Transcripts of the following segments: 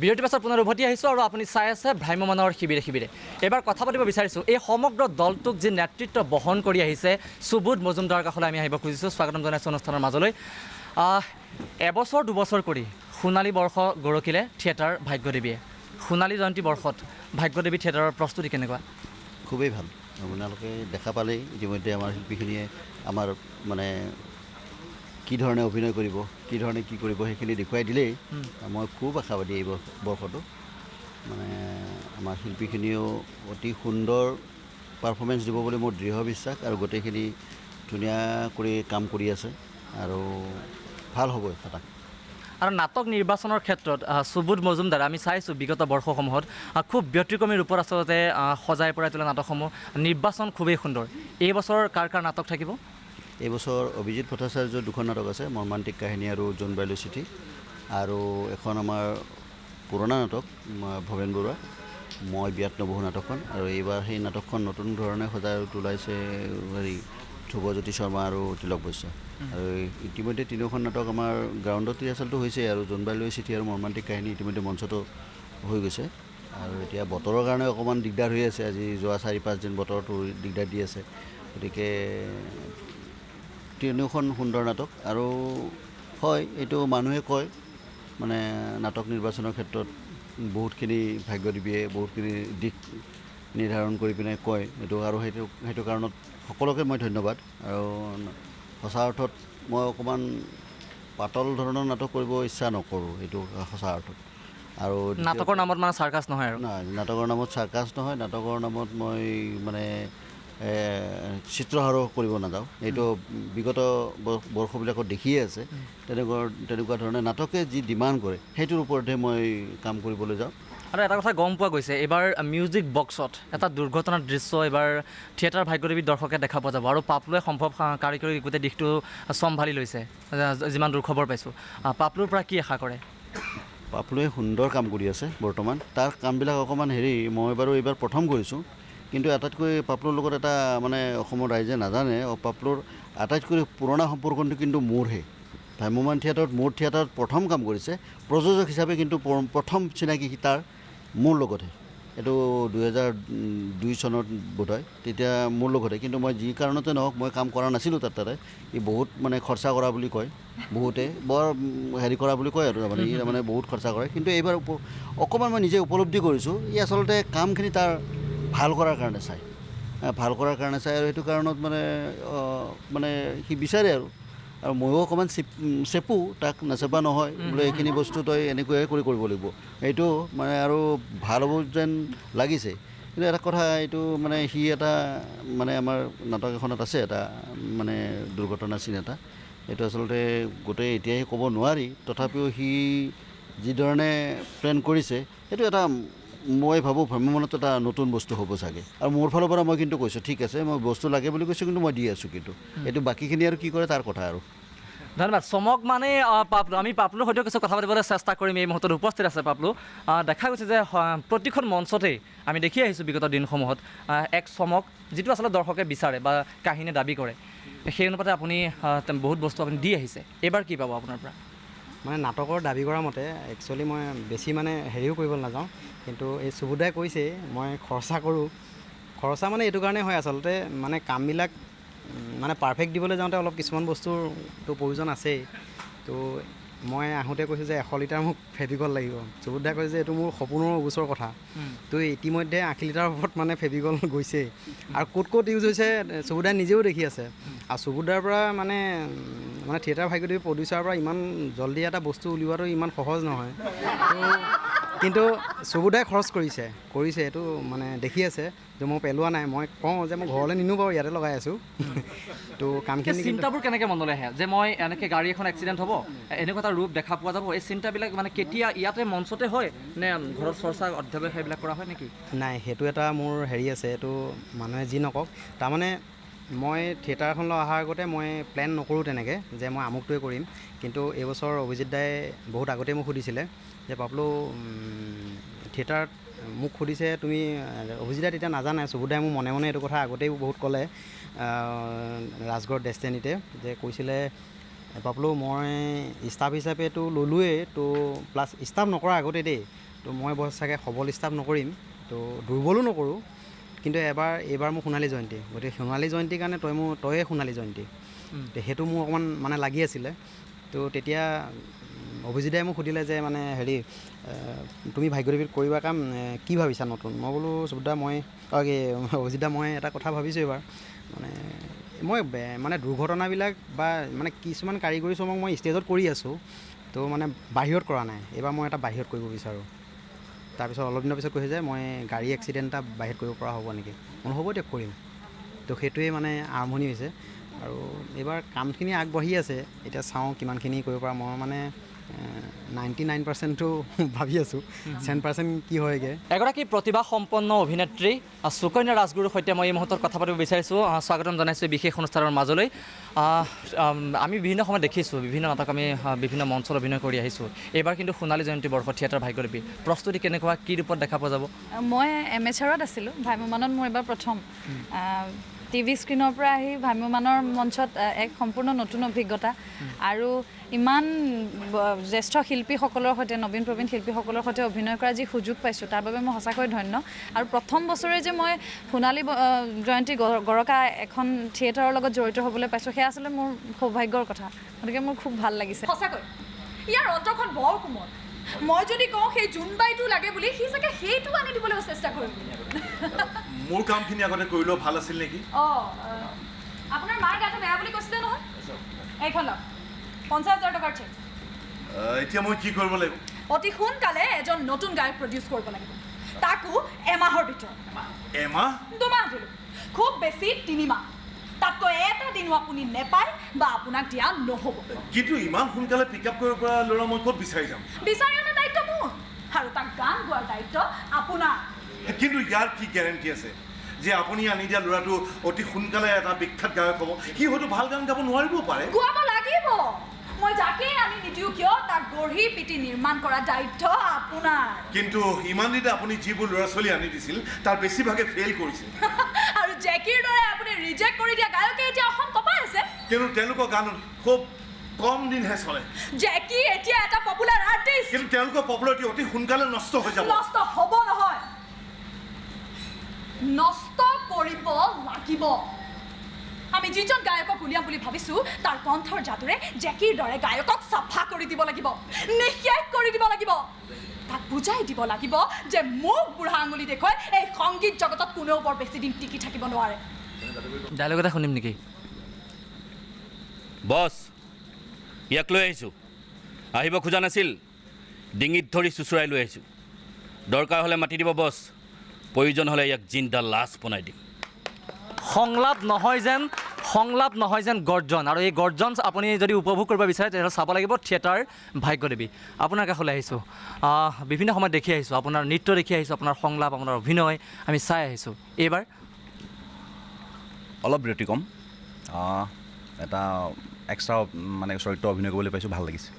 বিৰতিৰ পাছত পুনৰ উভতি আহিছোঁ আৰু আপুনি চাই আছে ভ্ৰাম্যমানৰ শিবিৰে এবাৰ কথা পাতিব বিচাৰিছোঁ এই সমগ্ৰ দলটোক যি নেতৃত্ব বহন কৰি আহিছে সুবোধ মজুমদাৰৰ কাষলৈ আমি আহিব খুজিছোঁ স্বাগতম জনাইছোঁ অনুষ্ঠানৰ মাজলৈ এবছৰ দুবছৰ কৰি সোণালী বৰ্ষ গৰকিলে থিয়েটাৰ ভাগ্যদেৱীয়ে সোণালী জয়ন্তী বৰ্ষত ভাগ্যদেৱী থিয়েটাৰৰ প্ৰস্তুতি কেনেকুৱা খুবেই ভাল আপোনালোকে দেখা পালেই ইতিমধ্যে আমাৰ শিল্পীখিনিয়ে আমাৰ মানে কি ধৰণে অভিনয় কৰিব কি ধৰণে কি কৰিব সেইখিনি দেখুৱাই দিলেই মই খুব আশাবাদী এই বৰ্ষটো মানে আমাৰ শিল্পীখিনিও অতি সুন্দৰ পাৰফৰ্মেঞ্চ দিব বুলি মোৰ দৃঢ় বিশ্বাস আৰু গোটেইখিনি ধুনীয়া কৰি কাম কৰি আছে আৰু ভাল হ'ব এটা আৰু নাটক নিৰ্বাচনৰ ক্ষেত্ৰত সুবোধ মজুমদাৰ আমি চাইছোঁ বিগত বৰ্ষসমূহত খুব ব্যতিক্ৰমী ৰূপত আচলতে সজাই পৰাই তোলা নাটকসমূহ নিৰ্বাচন খুবেই সুন্দৰ এই বছৰ কাৰ নাটক থাকিব এইবছৰ অভিজিৎ ভট্টাচাৰ্যৰ দুখন নাটক আছে মৰ্মান্তিক কাহিনী আৰু জোনবাইলৈ চিঠি আৰু এখন আমাৰ পুৰণা নাটক ভৱেন বৰুৱা মই বিয়াত নবহো নাটকখন আৰু এইবাৰ সেই নাটকখন নতুন ধৰণে সজাই তোলাইছে হেৰি ধ্ৰুৱজ্যোতি শৰ্মা আৰু তিলক বৈশ্য আৰু ইতিমধ্যে তিনিওখন নাটক আমাৰ গ্ৰাউণ্ডত ৰিহাৰ্চেলটো হৈছে আৰু জোনবাইলৈ চিঠি আৰু মৰ্মান্তিক কাহিনী ইতিমধ্যে মঞ্চটো হৈ গৈছে আৰু এতিয়া বতৰৰ কাৰণে অকণমান দিগদাৰ হৈ আছে আজি যোৱা 4-5 দিন বতৰটো দিগদাৰ দি আছে গতিকে তিনিওখন সুন্দৰ নাটক আৰু হয় এইটো মানুহে কয় মানে নাটক নিৰ্বাচনৰ ক্ষেত্ৰত বহুতখিনি ভাগ্যদেৱীয়ে বহুতখিনি দিশ নিৰ্ধাৰণ কৰি পিনে কয় এইটো আৰু সেইটো কাৰণত সকলোকে মই ধন্যবাদ আৰু সঁচা অৰ্থত মই অকণমান পাতল ধৰণৰ নাটক কৰিব ইচ্ছা নকৰোঁ এইটো সঁচা অৰ্থত আৰু নাটকৰ নামত মানে চাৰ্কাছ নহয় আৰু নাই নাটকৰ নামত চাৰ্কাছ নহয় নাটকৰ নামত মই মানে চিত্ৰহাৰো কৰিব নাযাওঁ এইটো বিগত বৰ্ষবিলাকত দেখিয়ে আছে তেনেকুৱা ধৰণে নাটকে যি ডিমাণ্ড কৰে সেইটোৰ ওপৰতহে মই কাম কৰিবলৈ যাওঁ আৰু এটা কথা গম পোৱা গৈছে এইবাৰ মিউজিক বক্সত এটা দুৰ্ঘটনাৰ দৃশ্য এইবাৰ থিয়েটাৰ ভাগ্যদেৱীৰ দৰ্শকে দেখা পোৱা যাব আৰু পাপলুৱে সম্ভৱ কাৰিকৰী গোটেই দিশটো চম্ভালি লৈছে যিমান দূৰ খবৰ পাইছোঁ পাপলুৰ পৰা কি আশা কৰে পাপলুৱে সুন্দৰ কাম কৰি আছে বৰ্তমান তাৰ কামবিলাক অকণমান মই বাৰু এইবাৰ প্ৰথম কৰিছোঁ কিন্তু আটাইতকৈ পাপলুৰ লগত এটা মানে অসমৰ ৰাইজে নাজানে পাপলুৰ আটাইতকৈ পুৰণা সম্পৰ্কটো কিন্তু মোৰহে ভ্ৰাম্যমান থিয়েটাৰত মোৰ থিয়েটাৰত প্ৰথম কাম কৰিছে প্ৰযোজক হিচাপে কিন্তু প্ৰথম চিনাকি তাৰ মোৰ লগতহে এইটো 2002 চনত বোধহয় তেতিয়া মোৰ লগতে কিন্তু মই যি কাৰণতে নহওক মই কাম কৰা নাছিলোঁ তাতে ই বহুত মানে খৰচা কৰা বুলি কয় বহুতে বৰ হেৰি কৰা বুলি কয় আৰু তাৰমানে ই তাৰমানে বহুত খৰচা কৰে কিন্তু এইবাৰ অকণমান মই নিজে উপলব্ধি কৰিছোঁ ই আচলতে কামখিনি তাৰ ভাল কৰাৰ কাৰণে চাই আৰু সেইটো কাৰণত মানে সি বিচাৰে আৰু ময়ো অকণমান চেপোঁ তাক নেচেপা নহয় বোলে এইখিনি বস্তু তই এনেকৈয়ে কৰিব লাগিব এইটো মানে আৰু ভাল হ'ব যেন লাগিছে কিন্তু এটা কথা এইটো মানে সি এটা মানে আমাৰ নাটক এখনত আছে এটা মানে দুৰ্ঘটনা চিন এটা এইটো আচলতে গোটেই এতিয়াই ক'ব নোৱাৰি তথাপিও সি যিধৰণে প্লেন কৰিছে সেইটো এটা মই ভাবোঁ ভ্ৰাম্যমানত এটা নতুন বস্তু হ'ব চাগে আৰু মোৰ ফালৰ পৰা মই কিন্তু কৈছোঁ ঠিক আছে মই বস্তু লাগে বুলি কৈছোঁ কিন্তু মই দি আছোঁ কিন্তু এইটো বাকীখিনি আৰু কি কৰে তাৰ কথা আৰু ধন্যবাদ চমক মানে পাপলু আমি পাপলুৰ সৈতে কিছু কথা পাতিবলৈ চেষ্টা কৰিম এই মুহূৰ্তত উপস্থিত আছে পাপলু দেখা গৈছে যে প্ৰতিখন মঞ্চতেই আমি দেখি আহিছোঁ বিগত দিনসমূহত এক চমক যিটো আচলতে দৰ্শকে বিচাৰে বা কাহিনীয়ে দাবী কৰে সেই অনুপাতে আপুনি বহুত বস্তু আপুনি দি আহিছে এইবাৰ কি পাব আপোনাৰ পৰা মানে নাটকৰ দাবী কৰা মতে একচুৱেলি মই বেছি মানে হেৰিও কৰিব নাযাওঁ কিন্তু এই সুবোধাই কৈছে মই খৰচা মানে এইটো কাৰণে হয় আচলতে মানে কামবিলাক মানে পাৰফেক্ট দিবলৈ যাওঁতে অলপ কিছুমান বস্তুৰতো প্ৰয়োজন আছেই তো মই আহোঁতে কৈছোঁ যে 100 লিটাৰ মোক ফেভিকল লাগিব সুবোধাই কৈছে যে এইটো মোৰ সপোনৰ অগোচৰ কথা তো ইতিমধ্যে 80 লিটাৰৰ ওপৰত মানে ফেভিকল গৈছেই আৰু ক'ত ইউজ হৈছে সুবোধাই নিজেও দেখি আছে আৰু সুবোধাৰ পৰা মানে থিয়েটাৰ ভাগ্যদেৱী প্ৰডিউচাৰৰ পৰা ইমান জল্দি এটা বস্তু উলিওৱাটো ইমান সহজ নহয় কিন্তু সুবোধাই খৰচ কৰিছে এইটো মানে দেখি আছে যে মই পেলোৱা নাই মই কওঁ যে মই ঘৰলৈ নিনো বাৰু ইয়াতে লগাই আছোঁ তো কামখিনি চিন্তাবোৰ কেনেকৈ মনলৈ আহে যে মই এনেকৈ গাড়ী এখন এক্সিডেণ্ট হ'ব এনেকুৱা এটা ৰূপ দেখা পোৱা যাব এই চিন্তাবিলাক মানে কেতিয়া ইয়াতে মঞ্চতে হয় নে ঘৰত চৰ্চা অধ্যয়ন সেইবিলাক কৰা হয় নেকি নাই সেইটো এটা মোৰ হেৰি আছে এইটো মানুহে যি নকওক তাৰমানে মই থিয়েটাৰখনলৈ অহাৰ আগতে মই প্লেন নকৰোঁ তেনেকৈ যে মই আমুকটোৱে কৰিম কিন্তু এইবছৰ অভিজিৎ দাই বহুত আগতেই মোক সুধিছিলে যে পাপলু থিয়েটাৰত মোক সুধিছে তুমি অভিজিৎ দাই তেতিয়া নাজানে সুবোধাই মোক মনে মনে এইটো কথা আগতেই বহুত ক'লে ৰাজগড় ডেষ্টিনিতে যে কৈছিলে পাপলু মই ষ্টাফ হিচাপেতো ল'লোৱেই তো প্লাছ ষ্টাফ নকৰা আগতে দেই তো মই চাগে সবল ষ্টাফ নকৰিম, তো দুৰ্বলো নকৰোঁ, কিন্তু এইবাৰ মোৰ সোণালী জয়ন্তী, গতিকে সোণালী জয়ন্তীৰ কাৰণে তয়ে সোণালী জয়ন্তী, তো সেইটো মোৰ অকণমান মানে লাগি আছিলে। তো তেতিয়া অভিজিতাই মোক সুধিলে যে মানে হেৰি তুমি ভাগ্যদেৱীত কৰিবা কাম কি ভাবিছা নতুন? মই বোলো সুবিধা অভিজিতা মই এটা কথা ভাবিছোঁ এইবাৰ, মই মানে দুৰ্ঘটনাবিলাক বা মানে কিছুমান কাৰিকৰী শ্ৰমক মই ষ্টেজত কৰি আছোঁ, তো মানে বাহিৰত কৰা নাই। এইবাৰ মই এটা বাহিৰত কৰিব বিচাৰোঁ। তাৰপিছত অলপ দিনৰ পিছত কৈছে যে মই গাড়ী এক্সিডেণ্ট এটা বাহিৰত কৰিব পৰা হ'ব নেকি? মই হ'ব দিয়ক কৰিম। তো সেইটোৱে মানে আৰম্ভণি হৈছে আৰু এইবাৰ কামখিনি আগবাঢ়ি আছে। এতিয়া চাওঁ কিমানখিনি কৰিব পৰা। মই মানে 99%টো ভাবি আছোঁ, 10% কি হয়গৈ। এগৰাকী প্ৰতিভা সম্পন্ন অভিনেত্ৰী সুকন্যা ৰাজগুৰুৰ সৈতে মই এই মুহূৰ্তত কথা পাতিব বিচাৰিছোঁ। স্বাগতম জনাইছোঁ বিশেষ অনুষ্ঠানৰ মাজলৈ। আমি বিভিন্ন সময়ত দেখিছোঁ, বিভিন্ন নাটক আমি বিভিন্ন মঞ্চত অভিনয় কৰি আহিছোঁ। এইবাৰ কিন্তু সোণালী জয়ন্তী বৰ্ষ থিয়েটাৰ ভাগ্যদেৱী প্ৰস্তুতি কেনেকুৱা, কি ৰূপত দেখা পোৱা যাব? মই এমেচাৰত আছিলোঁ, ভ্ৰাম্যমানত মোৰ এইবাৰ প্ৰথম। টিভি স্ক্ৰীণৰ পৰা আহি ভ্ৰাম্যমানৰ মঞ্চত এক সম্পূৰ্ণ নতুন অভিজ্ঞতা আৰু ইমান জ্যেষ্ঠ শিল্পীসকলৰ সৈতে, নবীন প্ৰবীণ শিল্পীসকলৰ সৈতে অভিনয় কৰাৰ যি সুযোগ পাইছোঁ তাৰ বাবে মই সঁচাকৈ ধন্য। আৰু প্ৰথম বছৰে যে মই সোণালী জয়ন্তী গৰকা এখন থিয়েটাৰৰ লগত জড়িত হ'বলৈ পাইছোঁ, সেয়া আচলতে মোৰ সৌভাগ্যৰ কথা। গতিকে মোৰ খুব ভাল লাগিছে সঁচাকৈ। ইয়াৰ অন্তৰখন বৰ কোমল। মই যদি কওঁ সেই জোনবাইটো লাগে বুলি, সি চাগে সেইটো আনি দিবলৈ চেষ্টা কৰিম। মোৰ কামখিনি আগতে কৰিলেও ভাল আছিল নেকি? আপোনাৰ মাৰ গাটো বেয়া বুলি কৈছিলে নহয়, এইখন লওক, 50,000 টকাৰ চেক। এতিয়া মই কি কৰিব লাগিব? অতি সোনকালে এজন নতুন গায়ক প্ৰডিউচ কৰিব লাগিব, তাকো এমাহৰ ভিতৰত। এমাহ? 2 মাহ দিলোঁ, খুব বেছি 3 মাহ। তাতকৈ এটা দিনো আপুনি নেপায় বা আপোনাক দিয়া নহ'ব। কিন্তু ইমান সোনকালে পিক আপ কৰিব পৰা ল'ৰা মই ক'ত বিচাৰি যাম? বিচাৰি অনা দায়িত্ব মোৰ, আৰু তাক গান গোৱাৰ দায়িত্ব আপোনাৰ। কিন্তু ইয়াৰ কি গেৰেণ্টি আছে যে আপুনি আনি দিয়া ল'ৰাটো অতি সোনকালে এটা বিখ্যাত গায়ক হ'ব? সি হয়তো ভাল গান গাব নোৱাৰিবও পাৰে। গোৱাব লাগিব। মই যাকেই আনি নিদিওঁ কিয়, তাক গঢ়ি পিটি নিৰ্মাণ কৰা দায়িত্ব আপোনাৰ। কিন্তু ইমান দিনে আপুনি যিবোৰ ল'ৰা ছোৱালী আনি দিছিল তাৰ বেছিভাগে ফেইল কৰিছিল। আৰু জেকিৰ দৰে আপুনি ৰিজেক্ট কৰি দিয়া গায়কে এতিয়া অসম কপাই আছে। কিন্তু তেওঁলোকৰ গান খুব কম দিনহে চলে। জেকি এতিয়া এটা পপুলাৰ আৰ্টিষ্ট। কিন্তু তেওঁলোকৰ পপুলাৰিটি অতি সোনকালে নষ্ট হৈ যাব। নষ্ট হ'ব নহয়, নষ্ট কৰিব লাগিব। আমি যিজন গায়কক উলিয়াম বুলি ভাবিছোঁ তাৰ কণ্ঠৰ যাদুৰে জেকিৰ দৰে গায়কক চাফা কৰি দিব লাগিব, নিঃশেষ কৰি দিব লাগিব। তাক বুজাই দিব লাগিব যে মোক বুঢ়া আঙুলি দেখুৱাই এই সংগীত জগতত কোনেও বৰ বেছি দিন টিকি থাকিব নোৱাৰে। ডাইলগ এটা শুনিম নেকি? বছ, ইয়াক লৈ আহিছোঁ। আহিব খোজা নাছিল, ডিঙিত ধৰি চুচুৰাই লৈ আহিছোঁ। দৰকাৰ হ'লে মাতি দিব বছ, প্ৰয়োজন হ'লে ইয়াক জিন্দা লাছ বনাই দিম। সংলাপ নহয় যেন গৰ্জন, আৰু এই গৰ্জন আপুনি যদি উপভোগ কৰিব বিচাৰে তেতিয়াহ'লে চাব লাগিব থিয়েটাৰ ভাগ্যদেৱী। আপোনাৰ কাষলৈ আহিছোঁ, বিভিন্ন সময়ত দেখি আহিছোঁ, আপোনাৰ নৃত্য দেখি আহিছোঁ, আপোনাৰ সংলাপ, আপোনাৰ অভিনয় আমি চাই আহিছোঁ। এইবাৰ অলপ বিৰতি কম, এটা এক্সট্ৰা মানে চৰিত্ৰ অভিনয় কৰিবলৈ পাইছোঁ, ভাল লাগিছে।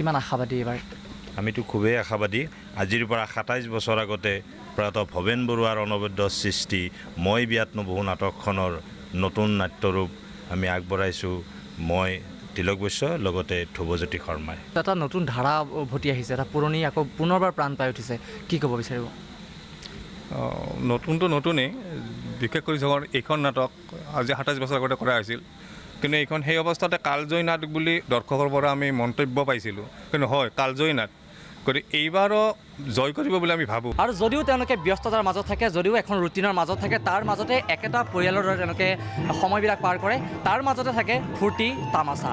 কিমান আশাবাদী এইবাৰ? আমিতো খুবেই আশাবাদী। আজিৰ পৰা 27 বছৰ আগতে প্ৰয়াত ভৱেন বৰুৱাৰ অনবদ্য সৃষ্টি মই বিয়াত নবহো নাটকখনৰ নতুন নাট্যৰূপ আমি আগবঢ়াইছোঁ মই তিলক বৈশ্য, লগতে ধ্ৰুৱজ্যোতি শৰ্মাই। এটা নতুন ধাৰা উভতি আহিছে, এটা পুৰণি আকৌ পুনৰবাৰ প্ৰাণ পাই উঠিছে, কি ক'ব বিচাৰিব? নতুনটো নতুনেই, বিশেষ কৰি ধৰক এইখন নাটক আজি 27 বছৰ আগতে কৰা হৈছিল, কিন্তু এইখন সেই অৱস্থাতে কালজয়ী নাট বুলি দৰ্শকৰ পৰা আমি মন্তব্য পাইছিলোঁ, কিন্তু হয় কালজয়ী নাট, গতিকে এইবাৰো জয় কৰিব বুলি আমি ভাবোঁ। আৰু যদিও তেওঁলোকে ব্যস্ততাৰ মাজত থাকে, যদিও এখন ৰুটিনৰ মাজত থাকে, তাৰ মাজতে একেটা পৰিয়ালৰ দৰে তেওঁলোকে সময়বিলাক পাৰ কৰে, তাৰ মাজতে থাকে ফূৰ্তি তামাচা।